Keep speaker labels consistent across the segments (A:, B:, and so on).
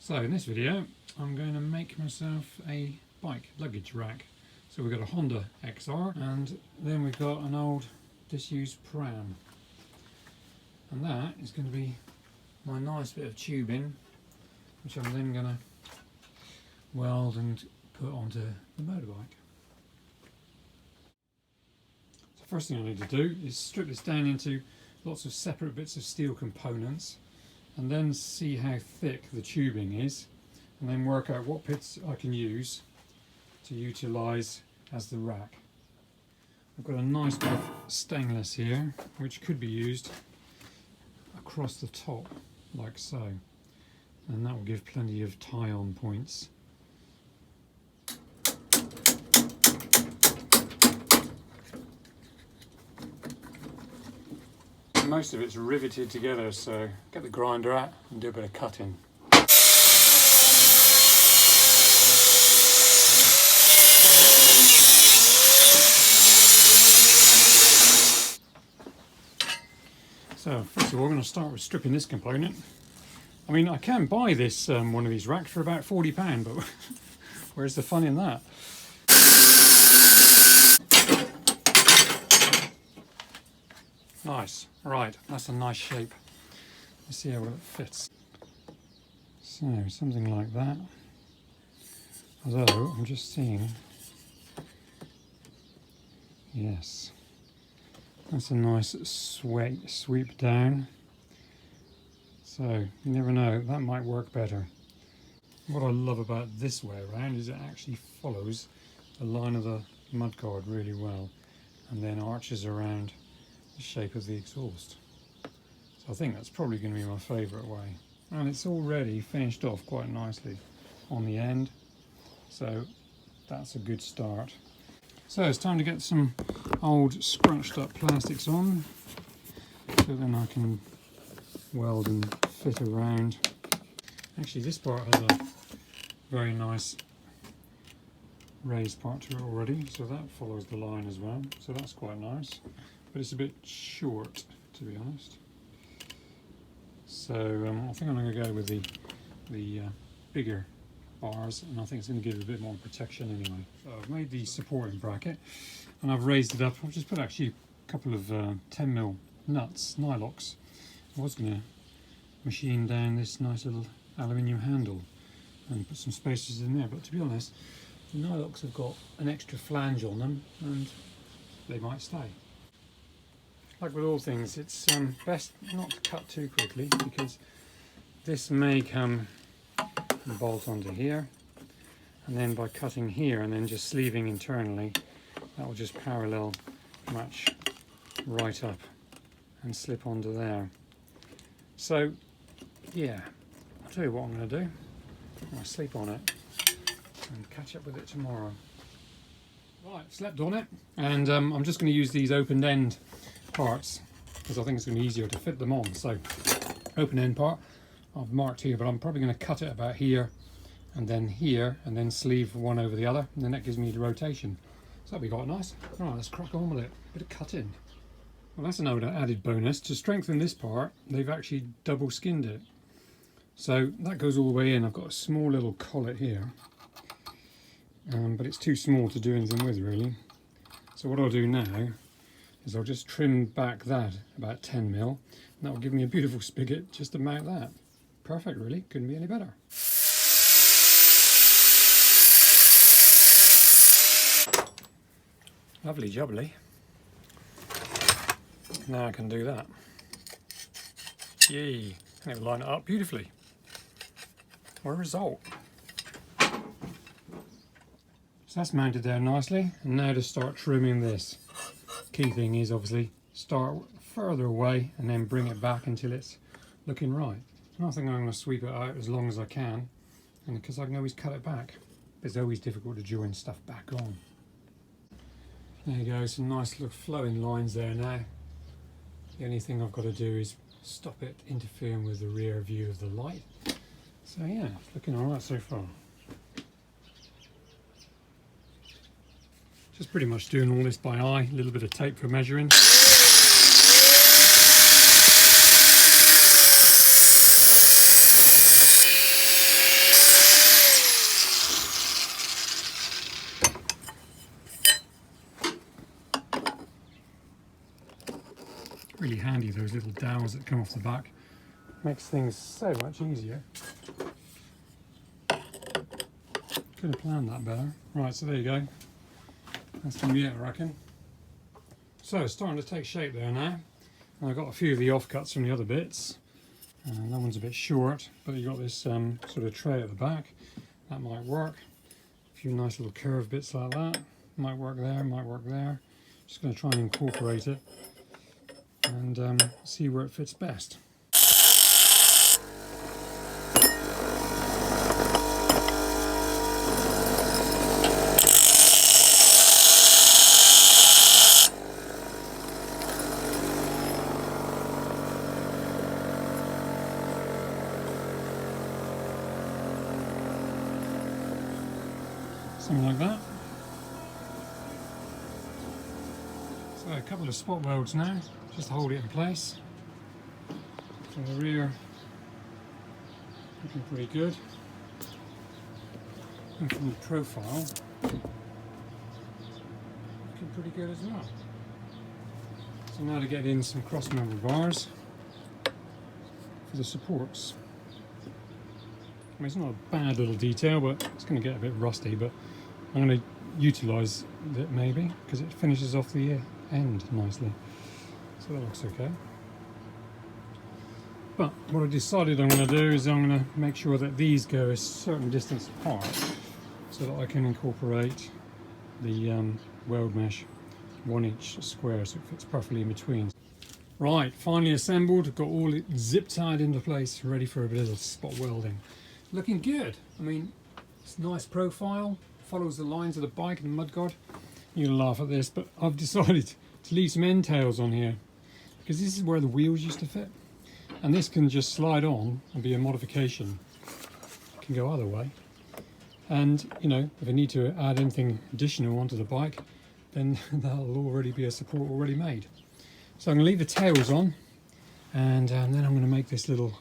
A: So in this video I'm going to make myself a bike luggage rack. So we've got a Honda XR and then we've got an old disused pram, and that is going to be my nice bit of tubing which I'm then going to weld and put onto the motorbike. So first thing I need to do is strip this down into lots of separate bits of steel components and then see how thick the tubing is, and then work out what bits I can use to utilise as the rack. I've got a nice bit of stainless here which could be used across the top like so, and that will give plenty of tie-on points. Most of it's riveted together, so get the grinder out and do a bit of cutting. So first of all, I'm going to start with stripping this component. I mean, I can buy this one of these racks for about £40, but where's the fun in that? Nice, right, that's a nice shape. Let's see how well it fits. So, something like that. Although, I'm just seeing, yes, that's a nice sweep down. So, you never know, that might work better. What I love about this way around is it actually follows the line of the mudguard really well, and then arches around the shape of the exhaust. So I think that's probably going to be my favourite way. And it's already finished off quite nicely on the end, so that's a good start. So it's time to get some old scrunched up plastics on, so then I can weld and fit around. Actually, this part has a very nice raised part to it already, so that follows the line as well, so that's quite nice. But it's a bit short, to be honest. So I think I'm going to go with the bigger bars, and I think it's going to give it a bit more protection anyway. So I've made the supporting bracket and I've raised it up. I've just put actually a couple of 10mm nuts, nylocks. I was going to machine down this nice little aluminium handle and put some spacers in there, but to be honest, the nylocks have got an extra flange on them and they might stay. Like with all things, it's best not to cut too quickly, because this may come and bolt onto here, and then by cutting here and then just sleeving internally, that will just parallel match right up and slip onto there. So yeah, I'll tell you what I'm going to do. I'm going to sleep on it and catch up with it tomorrow. Right, slept on it, and I'm just going to use these open end parts because I think it's going to be easier to fit them on. So open end part I've marked here, but I'm probably going to cut it about here and then sleeve one over the other, and then that gives me the rotation. So that'll be quite nice. Right, let's crack on with it. Bit of cutting. Well, that's another added bonus. To strengthen this part, they've actually double skinned it, so that goes all the way in. I've got a small little collet here, but it's too small to do anything with really. So what I'll do now is I'll just trim back that about 10mm, and that will give me a beautiful spigot just to mount that. Perfect really, couldn't be any better. Lovely jubbly. Now I can do that. Yay, and it will line it up beautifully. What a result. So that's mounted there nicely, and now to start trimming this. Key thing is obviously start further away and then bring it back until it's looking right. And I think I'm going to sweep it out as long as I can, and because I can always cut it back. It's always difficult to join stuff back on. There you go, some nice little flowing lines there now. The only thing I've got to do is stop it interfering with the rear view of the light. So yeah, it's looking alright so far. Just pretty much doing all this by eye, a little bit of tape for measuring. really handy, those little dowels that come off the back. Makes things so much easier. Could have planned that better. Right, so there you go. That's from it, I reckon. So it's starting to take shape there now. And I've got a few of the offcuts from the other bits. That one's a bit short, but you've got this sort of tray at the back. That might work. A few nice little curved bits like that. Might work there, might work there. Just going to try and incorporate it and see where it fits best. Something like that. So a couple of spot welds now, just to hold it in place. So the rear looking pretty good. And from the profile, looking pretty good as well. So now to get in some cross member bars for the supports. I mean, it's not a bad little detail, but it's going to get a bit rusty, but I'm going to utilise it maybe, because it finishes off the end nicely. So that looks okay. But what I decided I'm going to do is I'm going to make sure that these go a certain distance apart, so that I can incorporate the weld mesh 1 inch square, so it fits perfectly in between. Right, finally assembled, got all it zip tied into place, ready for a bit of spot welding. Looking good. I mean, it's a nice profile, follows the lines of the bike and the mudguard. You're gonna laugh at this, but I've decided to leave some end tails on here because this is where the wheels used to fit, and this can just slide on and be a modification. It can go either way, and you know, if I need to add anything additional onto the bike, then that'll already be a support already made. So I'm gonna leave the tails on, and then I'm gonna make this little.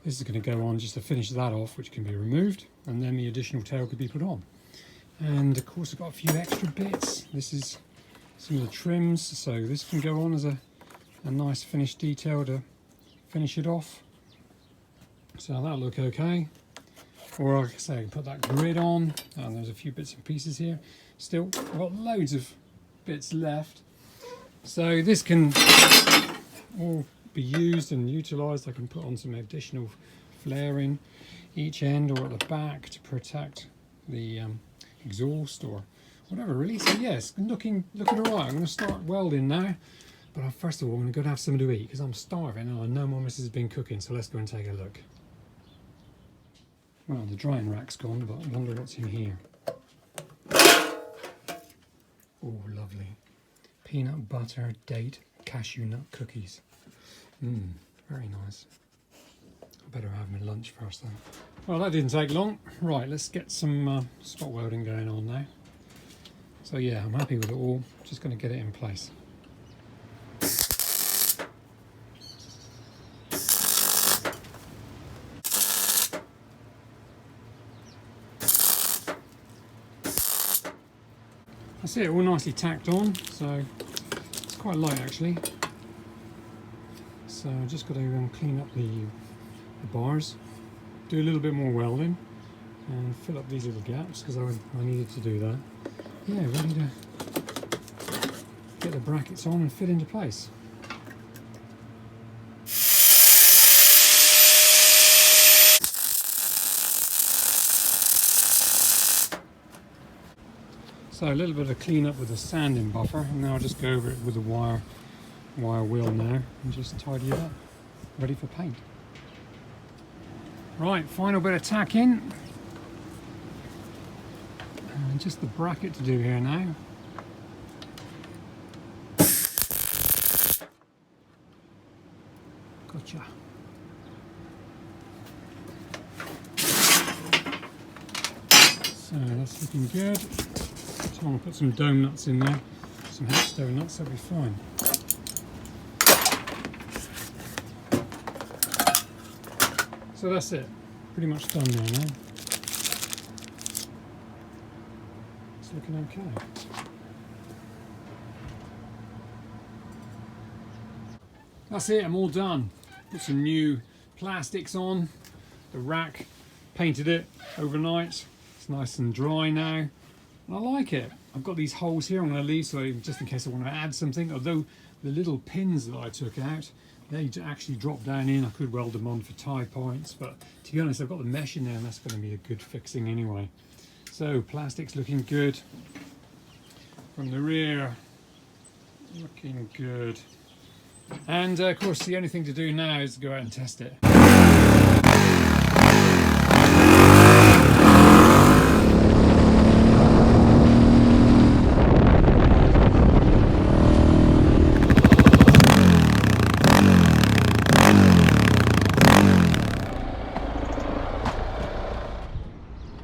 A: This is going to go on just to finish that off, which can be removed, and then the additional tail could be put on. And of course I've got a few extra bits. This is some of the trims, so this can go on as a nice finished detail to finish it off. So that'll look okay. Or like I say, I can put that grid on, and there's a few bits and pieces here. Still, I've got loads of bits left. So this can all be used and utilised. I can put on some additional flaring each end or at the back to protect the exhaust or whatever really. So yes, looking alright. I'm going to start welding now, but first of all I'm going to go have something to eat because I'm starving and I know my missus has been cooking, so let's go and take a look. Well, the drying rack's gone, but I wonder what's in here. Oh, lovely. Peanut butter, date, cashew nut cookies. Very nice. I better have my lunch first then. Well, that didn't take long. Right, let's get some spot welding going on now. So yeah, I'm happy with it all. Just going to get it in place. I see it all nicely tacked on, so it's quite light actually. So I've just got to clean up the bars, do a little bit more welding and fill up these little gaps because I needed to do that. Yeah, ready to get the brackets on and fit into place. So a little bit of clean up with the sanding buffer, and now I'll just go over it with a wire wheel now and just tidy it up, ready for paint. Right, final bit of tacking, and just the bracket to do here now. Gotcha. So that's looking good. So I'm going to put some dome nuts in there, some hex dome nuts, that'll be fine. So that's it, pretty much done there now. It's looking okay. That's it, I'm all done. Put some new plastics on the rack, painted it overnight. It's nice and dry now, and I like it. I've got these holes here I'm going to leave so just in case I want to add something, although the little pins that I took out, they actually drop down in. I could weld them on for tie points, but to be honest, I've got the mesh in there and that's going to be a good fixing anyway. So plastic's looking good. From the rear, looking good. And of course the only thing to do now is go out and test it.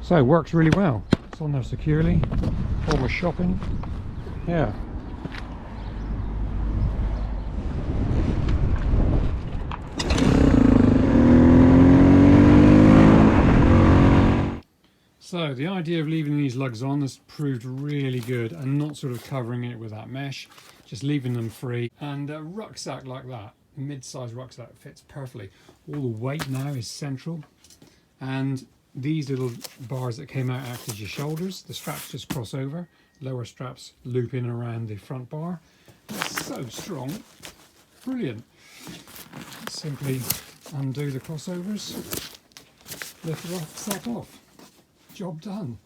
A: So it works really well. It's on there securely. All my shopping. Yeah. So the idea of leaving these lugs on has proved really good, and not sort of covering it with that mesh, just leaving them free. And a rucksack like that, mid-sized rucksack, fits perfectly. All the weight now is central, and these little bars that came out act as your shoulders. The straps just cross over, lower straps loop in around the front bar. It's so strong, brilliant. Simply undo the crossovers, lift the rucksack off. Job done.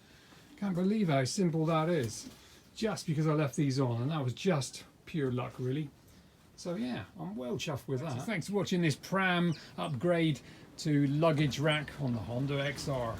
A: Can't believe how simple that is, just because I left these on, and that was just pure luck really. So yeah, I'm well chuffed with that. So thanks for watching this pram upgrade to luggage rack on the Honda XR.